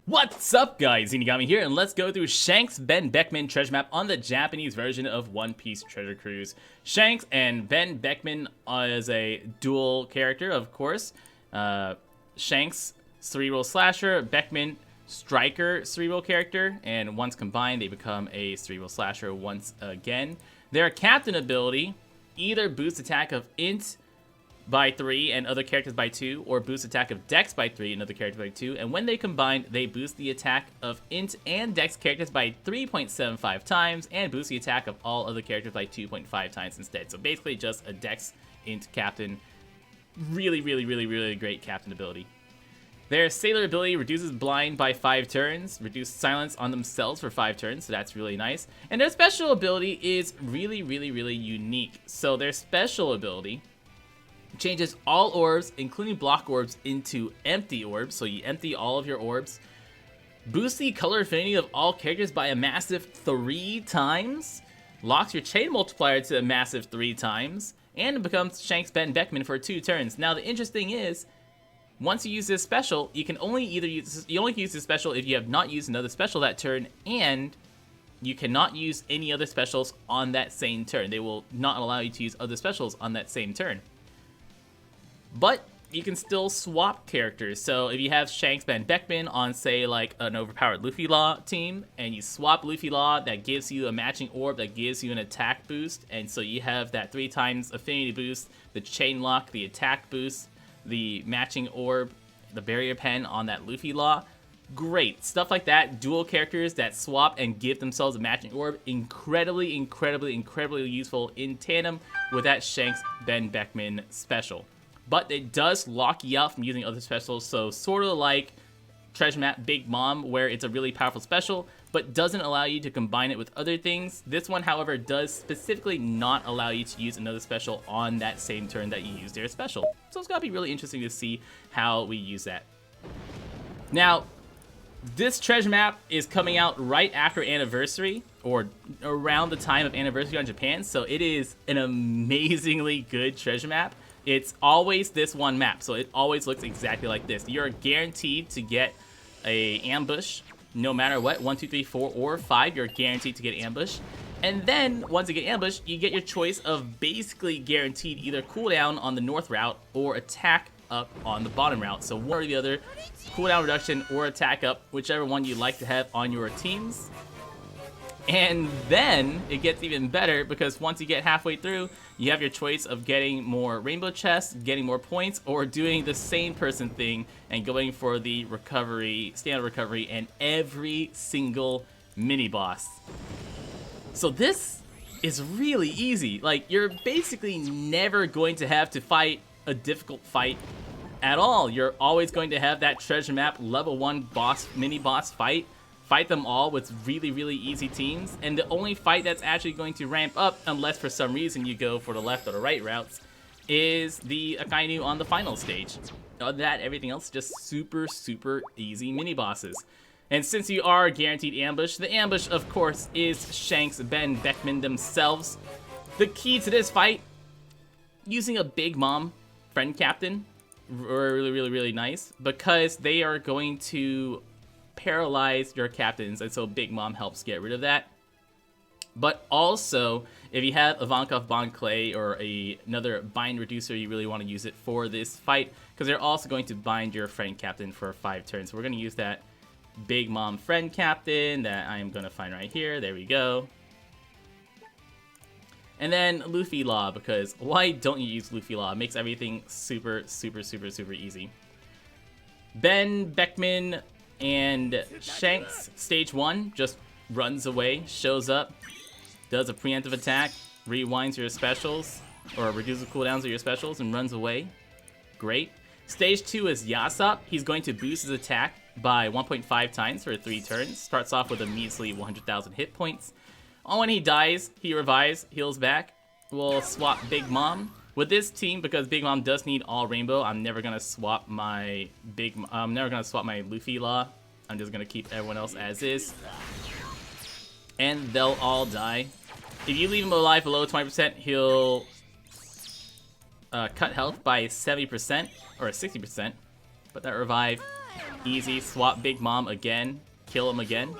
What's up, guys? Inigami here, and let's go through Shanks Ben Beckman treasure map on the Japanese version of One Piece Treasure Cruise. Shanks and Ben Beckman as a dual character, of course. Shanks, cerebral slasher, Beckman, striker cerebral character, and once combined, they become a cerebral slasher once again. Their captain ability either boosts attack of int by 3 and other characters by 2, or boost attack of dex by 3 and other characters by 2, and when they combine, they boost the attack of int and dex characters by 3.75 times, and boost the attack of all other characters by 2.5 times instead. So basically just a dex int captain. Really great captain ability. Their sailor ability reduces blind by 5 turns, reduce silence on themselves for 5 turns, so that's really nice. And their special ability is really unique. So their special ability changes all orbs, including block orbs, into empty orbs, so you empty all of your orbs. Boosts the color affinity of all characters by a massive 3 times. Locks your chain multiplier to a massive 3 times. And it becomes Shanks Ben Beckman for 2 turns. Now the interesting is, once you use this special, you can only use this special if you have not used another special that turn, and you cannot use any other specials on that same turn. They will not allow you to use other specials on that same turn. But you can still swap characters. So if you have Shanks Ben Beckman on, say, like an overpowered Luffy Law team, and you swap Luffy Law, that gives you a matching orb that gives you an attack boost, and so you have that 3 times affinity boost, the chain lock, the attack boost, the matching orb, the barrier pen on that Luffy Law. Great. Stuff like that, dual characters that swap and give themselves a matching orb, incredibly useful in tandem with that Shanks Ben Beckman special. But it does lock you out from using other specials, so sort of like Treasure Map Big Mom, where it's a really powerful special, but doesn't allow you to combine it with other things. This one, however, does specifically not allow you to use another special on that same turn that you use their special. So it's gotta be really interesting to see how we use that. Now, this treasure map is coming out right after Anniversary, or around the time of Anniversary on Japan, so it is an amazingly good treasure map. It's always this one map, so it always looks exactly like this. You're guaranteed to get a ambush, no matter what. 1, 2, 3, 4, or 5, you're guaranteed to get ambush. And then, once you get ambush, you get your choice of basically guaranteed either cooldown on the north route or attack up on the bottom route. So one or the other, cooldown reduction or attack up, whichever one you like to have on your teams. And then it gets even better, because once you get halfway through, you have your choice of getting more rainbow chests, getting more points, or doing the same person thing and going for the recovery, standard recovery, and every single mini boss. So this is really easy. Like, you're basically never going to have to fight a difficult fight at all. You're always going to have that treasure map level 1 boss, mini boss fight. Fight them all with really easy teams, and the only fight that's actually going to ramp up, unless for some reason you go for the left or the right routes, is the Akainu on the final stage. Other than that, everything else is just super easy mini bosses. And since you are guaranteed ambush, the ambush, of course, is Shanks Ben Beckman themselves. The key to this fight, using a Big Mom friend captain, really nice, because they are going to paralyze your captains, and so Big Mom helps get rid of that. But also, if you have Ivankov Bond Clay or another bind reducer, you really want to use it for this fight, because they're also going to bind your friend captain for 5 turns. So we're going to use that Big Mom friend captain that I am going to find right here. There we go. And then Luffy Law, because why don't you use Luffy Law? It makes everything super easy. Ben Beckman and Shanks, stage 1, just runs away, shows up, does a preemptive attack, rewinds your specials, or reduces cooldowns of your specials, and runs away. Great. Stage 2 is Yasop. He's going to boost his attack by 1.5 times for 3 turns. Starts off with a measly 100,000 hit points. When he dies, he revives, heals back. We'll swap Big Mom. With this team, because Big Mom does need all rainbow, I'm never gonna swap my Luffy Law. I'm just gonna keep everyone else as is, and they'll all die. If you leave him alive below 20%, he'll cut health by 70% or 60%. But that revive Easy. Swap Big Mom again. Kill him again.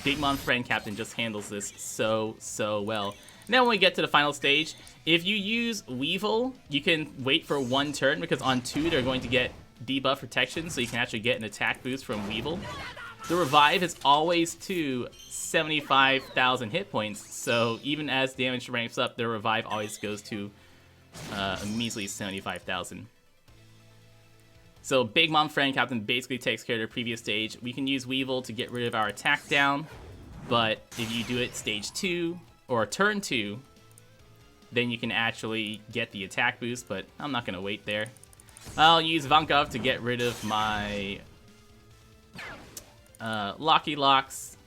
Big Mom Friend Captain just handles this so well. Now when we get to the final stage, if you use Weevil, you can wait for 1 turn because on 2 they're going to get debuff protection, so you can actually get an attack boost from Weevil. The revive is always to 75,000 hit points, so even as damage ramps up, the revive always goes to a measly 75,000. So Big Mom Friend Captain basically takes care of the previous stage. We can use Weevil to get rid of our attack down, but if you do it stage 2 or turn 2, then you can actually get the attack boost, but I'm not going to wait there. I'll use Vankov to get rid of my Locky Locks.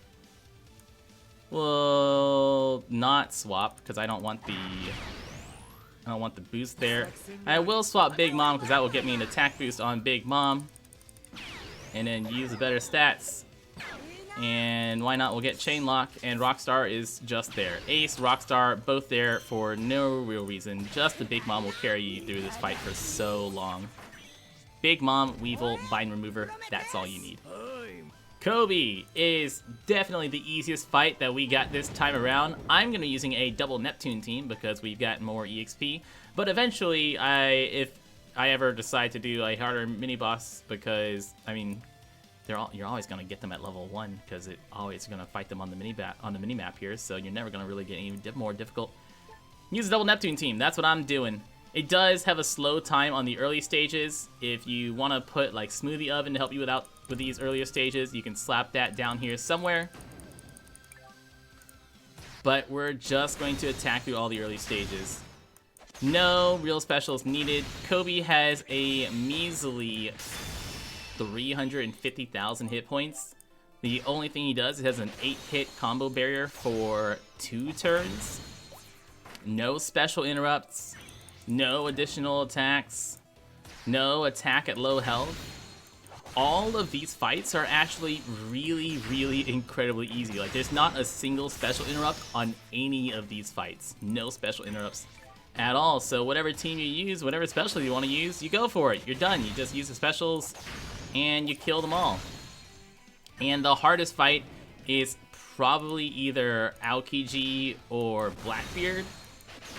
Will not swap because I don't want the boost there. I will swap Big Mom because that will get me an attack boost on Big Mom. And then use the better stats. And why not? We'll get Chain Lock, and Rockstar is just there. Ace, Rockstar, both there for no real reason. Just the Big Mom will carry you through this fight for so long. Big Mom, Weevil, Bind Remover, that's all you need. Coby is definitely the easiest fight that we got this time around. I'm going to be using a double Neptune team because we've got more EXP. But eventually, if I ever decide to do a harder mini-boss, because, I mean, you're always going to get them at level 1 because it always going to fight them on the mini-map here, so you're never going to really get any more difficult. Use a double Neptune team, that's what I'm doing. It does have a slow time on the early stages. If you want to put like Smoothie Oven to help you with these earlier stages, you can slap that down here somewhere. But we're just going to attack through all the early stages. No real specials needed. Coby has a measly 350,000 hit points. The only thing he does is has an 8-hit combo barrier for 2 turns. No special interrupts. No additional attacks. No attack at low health. All of these fights are actually really incredibly easy. Like, there's not a single special interrupt on any of these fights. No special interrupts at all. So whatever team you use, whatever special you want to use, you go for it. You're done. You just use the specials and you kill them all. And the hardest fight is probably either Aokiji or Blackbeard.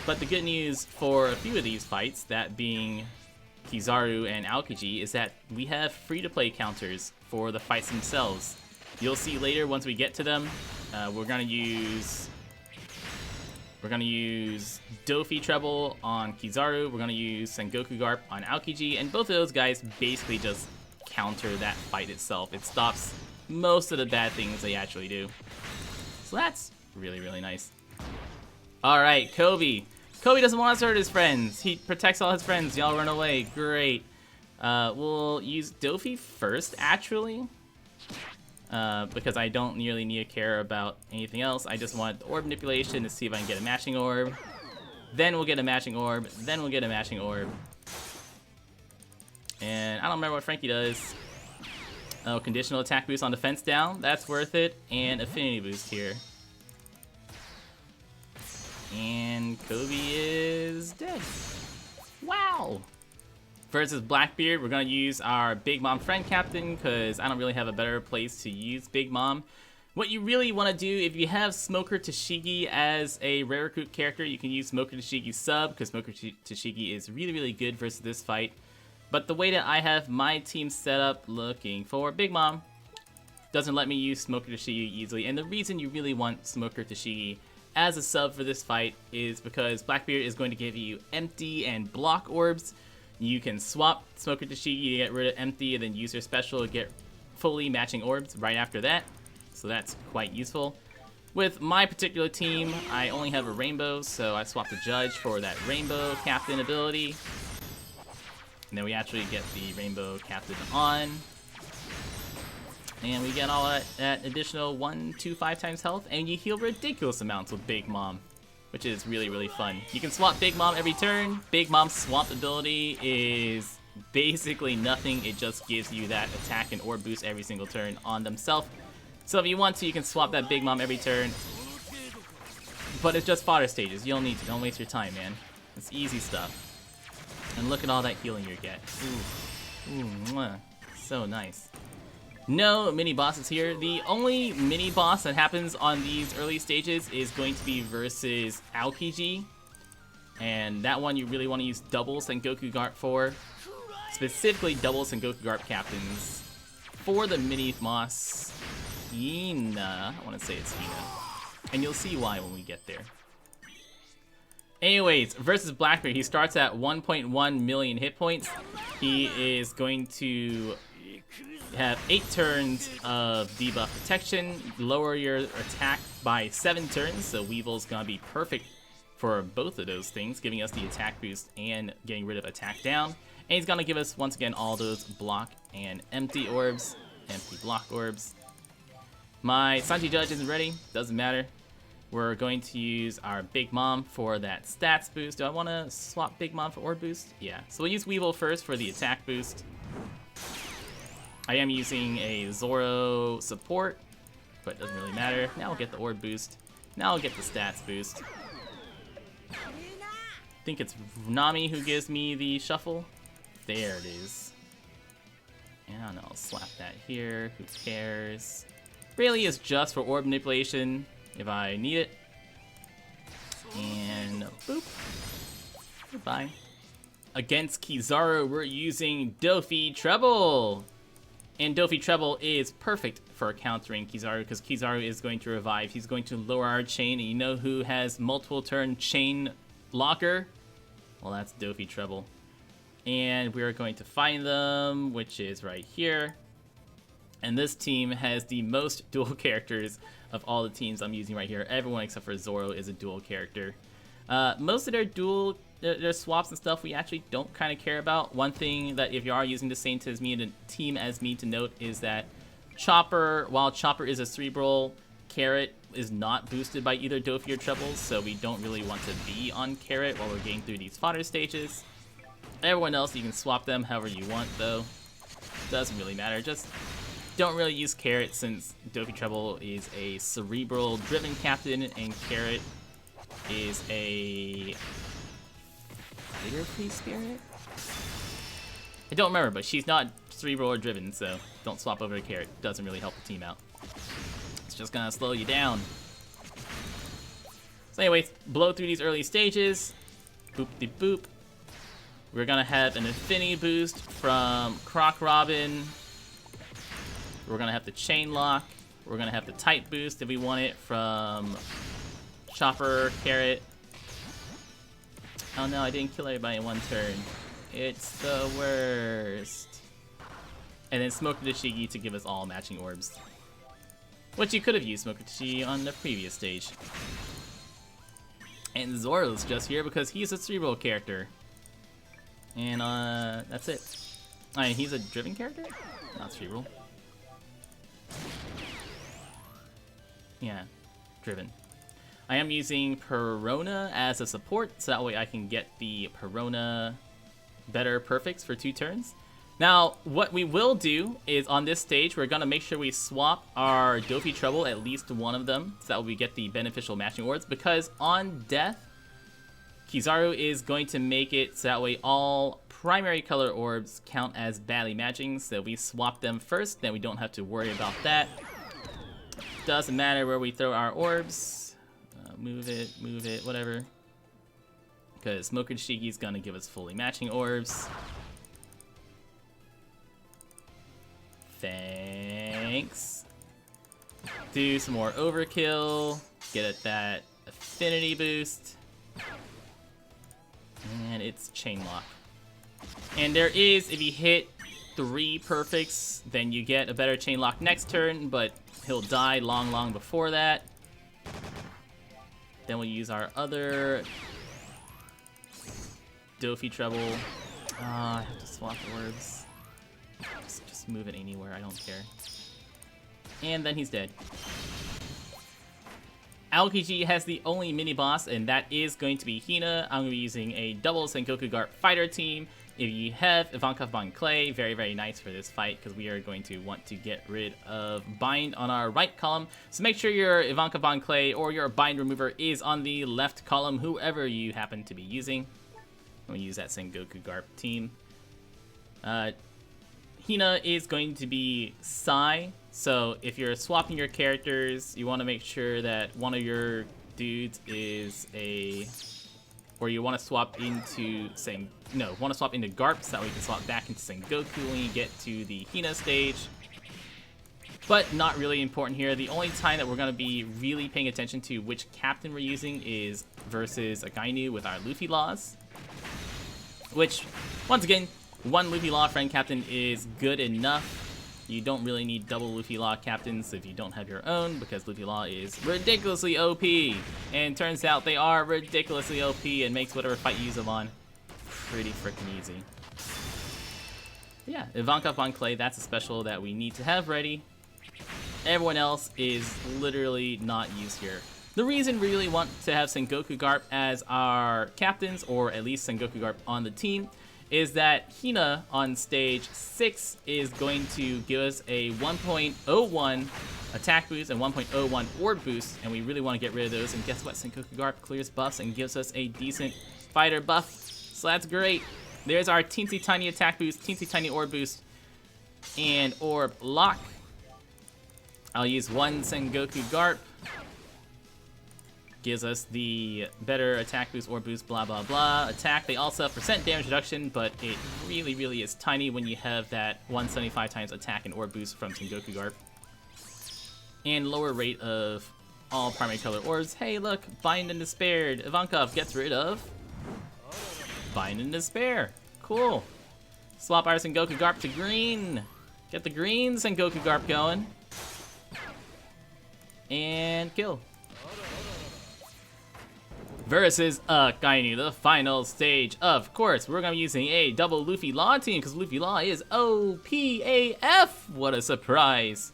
But the good news for a few of these fights, that being Kizaru and Aokiji, is that we have free-to-play counters for the fights themselves. You'll see later once we get to them, we're gonna use Dofi Treble on Kizaru, we're gonna use Sengoku Garp on Aokiji, and both of those guys basically just counter that fight itself. It stops most of the bad things they actually do. So that's really nice. Alright, Coby. Coby doesn't want us to hurt his friends. He protects all his friends. Y'all run away. Great. We'll use Dofi first, actually. Because I don't nearly need to care about anything else. I just want the orb manipulation to see if I can get a matching orb. Then we'll get a matching orb. Then we'll get a matching orb. And I don't remember what Frankie does. Oh, conditional attack boost on defense down. That's worth it. And affinity boost here. And Coby is dead. Wow! Versus Blackbeard, we're going to use our Big Mom Friend Captain because I don't really have a better place to use Big Mom. What you really want to do, if you have Smoker Tashigi as a rare recruit character, you can use Smoker Tashigi sub because Smoker Tashigi is really good versus this fight. But the way that I have my team set up looking for Big Mom doesn't let me use Smoker Tashigi easily. And the reason you really want Smoker Tashigi as a sub for this fight is because Blackbeard is going to give you empty and block orbs. You can swap Smoker Tashigi to get rid of empty and then use your special to get fully matching orbs right after that. So that's quite useful. With my particular team, I only have a rainbow, so I swapped the judge for that rainbow captain ability. And then we actually get the rainbow captain on. And we get all that additional 1, 2, 5 times health, and you heal ridiculous amounts with Big Mom, which is really fun. You can swap Big Mom every turn. Big Mom's swap ability is basically nothing. It just gives you that attack and orb boost every single turn on themselves. So if you want to, you can swap that Big Mom every turn. But it's just fodder stages. You don't need to. Don't waste your time, man. It's easy stuff. And look at all that healing you get. Ooh, mwah. So nice. No mini bosses here. The only mini boss that happens on these early stages is going to be versus Aokiji. And that one you really want to use double Sengoku Garp for. Specifically double Sengoku Garp captains. For the Miniboss Hina. I want to say it's Hina. And you'll see why when we get there. Anyways, versus Blackbeard, he starts at 1.1 million hit points. He is going to have 8 turns of debuff protection, lower your attack by 7 turns, so Weevil's gonna be perfect for both of those things, giving us the attack boost and getting rid of attack down. And he's gonna give us, once again, all those block and empty orbs, empty block orbs. My Sanji Judge isn't ready, doesn't matter. We're going to use our Big Mom for that stats boost. Do I want to swap Big Mom for orb boost? Yeah, so we'll use Weevil first for the attack boost. I am using a Zoro support, but it doesn't really matter. Now I'll get the orb boost. Now I'll get the stats boost. I think it's Nami who gives me the shuffle. There it is. And I'll slap that here. Who cares? Really is just for orb manipulation if I need it. And boop. Goodbye. Against Kizaru, we're using Dofi Treble. And Dofi Treble is perfect for countering Kizaru because Kizaru is going to revive. He's going to lower our chain. And you know who has multiple turn chain locker? Well, that's Dofi Treble. And we're going to find them, which is right here. And this team has the most dual characters of all the teams I'm using right here. Everyone except for Zoro is a dual character. Most of their their swaps and stuff we actually don't kind of care about. One thing that if you are using the same team as me to note is that Chopper, while Chopper is a cerebral, Carrot is not boosted by either Dofi or Trebles, so we don't really want to be on Carrot while we're getting through these fodder stages. Everyone else, you can swap them however you want though. Doesn't really matter, just don't really use Carrot since Dofi Treble is a cerebral driven captain and Carrot is a fighter free spirit? I don't remember, but she's not cerebral or driven, so don't swap over to Carrot. Doesn't really help the team out. It's just gonna slow you down. So anyways, blow through these early stages. Boop de boop. We're gonna have an Infinity Boost from Croc Robin. We're gonna have the Chain Lock. We're gonna have the Tight Boost if we want it from Chopper, Carrot. Oh no, I didn't kill everybody in one turn. It's the worst. And then Smoke the Shigi to give us all matching orbs. Which you could have used Smoke the Shigi on the previous stage. And Zoro's just here because he's a cerebral character. And that's it. I mean, he's a driven character? Not cerebral. Yeah, driven. I am using Perona as a support, so that way I can get the Perona better perfects for 2 turns. Now, what we will do is on this stage, we're going to make sure we swap our Dofi Treble, at least one of them, so that we get the beneficial matching orbs, because on death, Kizaru is going to make it so that way all primary color orbs count as badly matching, so we swap them first, then we don't have to worry about that. Doesn't matter where we throw our orbs. Move it, whatever. Because Smoker Shigi's gonna give us fully matching orbs. Thanks. Do some more overkill. Get at that affinity boost. And it's Chain Lock. And there is, if you hit 3 perfects, then you get a better Chain Lock next turn, but he'll die long before that. Then we'll use our other Dofi Treble. I have to swap orbs. Just move it anywhere, I don't care. And then he's dead. Aokiji has the only mini-boss, and that is going to be Hina. I'm going to be using a double Sengoku Garp fighter team. If you have Ivankov Von Clay, very, very nice for this fight, because we are going to want to get rid of Bind on our right column. So make sure your Ivankov Von Clay or your Bind remover is on the left column, whoever you happen to be using. I'm going to use that Sengoku Garp team. Hina is going to be Sai. So if you're swapping your characters, you want to make sure that one of your dudes is a, or you want to swap into want to swap into Garp so that we can swap back into Sengoku when you get to the Hina stage. But not really important here. The only time that we're going to be really paying attention to which captain we're using is versus Akainu with our Luffy laws. Which, once again, one Luffy law friend captain is good enough. You don't really need double Luffy law captains if you don't have your own, because Luffy law is ridiculously OP. And turns out they are ridiculously OP and makes whatever fight you use them on pretty freaking easy. Yeah, Ivankov on Clay, that's a special that we need to have ready. Everyone else is literally not used here. The reason we really want to have Sengoku Garp as our captains, or at least Sengoku Garp on the team, is that Hina on stage 6 is going to give us a 1.01 attack boost and 1.01 orb boost, and we really want to get rid of those. And guess what? Sengoku Garp clears buffs and gives us a decent fighter buff, so that's great. There's our teensy tiny attack boost, teensy tiny orb boost, and orb lock. I'll use one Sengoku Garp. Gives us the better attack boost, orb boost, blah blah blah. Attack, they also have percent damage reduction, but it really is tiny when you have that 175 times attack and orb boost from Sengoku Garp. And lower rate of all primary color orbs. Hey look, Bind and Despair. Ivankov gets rid of Bind and Despair. Cool. Swap our Sengoku Garp to green. Get the green Sengoku Garp going. And kill. Versus Akainu, the final stage. Of course, we're gonna be using a double Luffy Law team because Luffy Law is OPAF. What a surprise!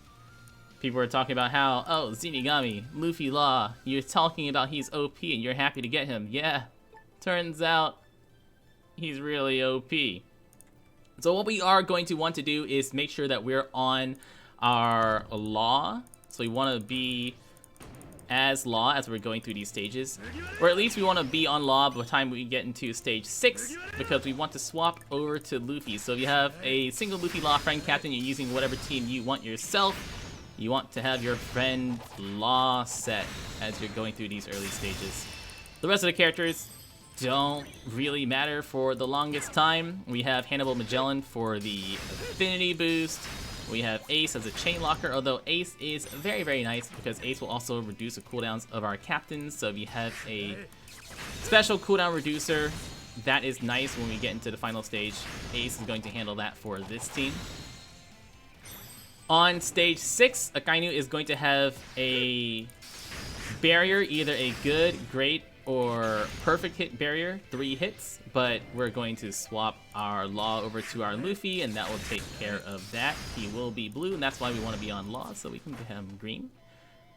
People are talking about how, oh, Zinigami, Luffy Law, you're talking about he's OP and you're happy to get him. Yeah, turns out he's really OP. So what we are going to want to do is make sure that we're on our Law. So we want to be as Law as we're going through these stages, or at least we want to be on Law by the time we get into stage 6, because we want to swap over to Luffy. So if you have a single Luffy Law friend captain, you're using whatever team you want yourself. You want to have your friend Law set as you're going through these early stages. The rest of the characters don't really matter for the longest time. We have Hannibal Magellan for the affinity boost. We have Ace as a chain locker, although Ace is very nice because Ace will also reduce the cooldowns of our captains. So if you have a special cooldown reducer, that is nice when we get into the final stage. Ace is going to handle that for this team. On stage 6, Akainu is going to have a barrier, either a good, great, or perfect hit barrier, 3 hits, but we're going to swap our Law over to our Luffy, and that will take care of that. He will be blue, and that's why we want to be on Law, so we can get him green.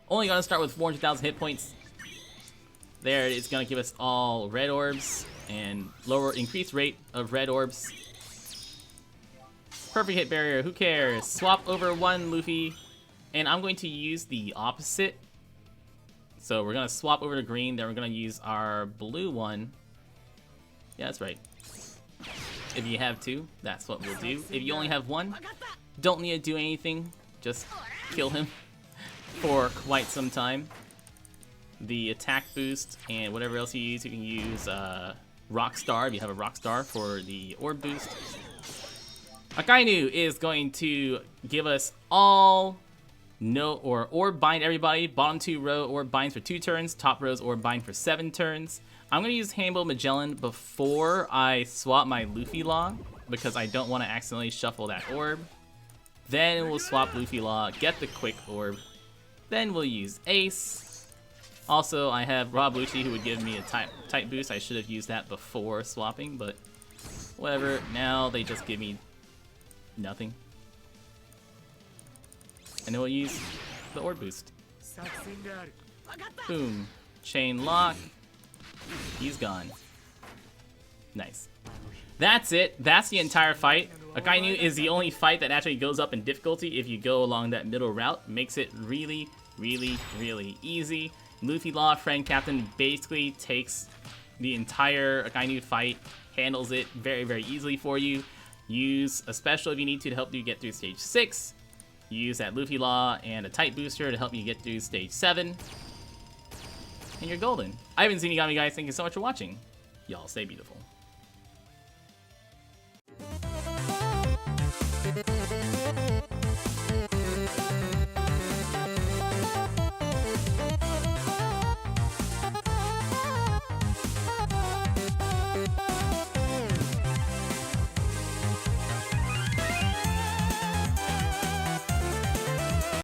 Only going to start with 400,000 hit points. There, it's going to give us all red orbs, and lower increased rate of red orbs. Perfect hit barrier, who cares? Swap over one Luffy, and I'm going to use the opposite. So we're going to swap over to green, then we're going to use our blue one. Yeah, that's right. If you have 2, that's what we'll do. If you only have 1, don't need to do anything. Just kill him for quite some time. The attack boost and whatever else you can use Rockstar if you have a Rockstar for the orb boost. Akainu is going to give us all orb bind everybody. Bottom 2 row orb binds for 2 turns. Top rows orb bind for 7 turns. I'm going to use Hannibal Magellan before I swap my Luffy Law because I don't want to accidentally shuffle that orb. Then we'll swap Luffy Law, get the quick orb. Then we'll use Ace. Also, I have Rob Lucci who would give me a type boost. I should have used that before swapping, but whatever. Now they just give me nothing. And then we'll use the orb boost. Boom. Chain lock. He's gone. Nice. That's it. That's the entire fight. Akainu is the only fight that actually goes up in difficulty if you go along that middle route. Makes it really easy. Luffy Law friend captain basically takes the entire Akainu fight, handles it very easily for you. Use a special if you need to help you get through stage 6. Use that Luffy Law and a Tight Booster to help you get through stage 7. And you're golden. I've been Zinigami, guys. Thank you so much for watching. Y'all stay beautiful.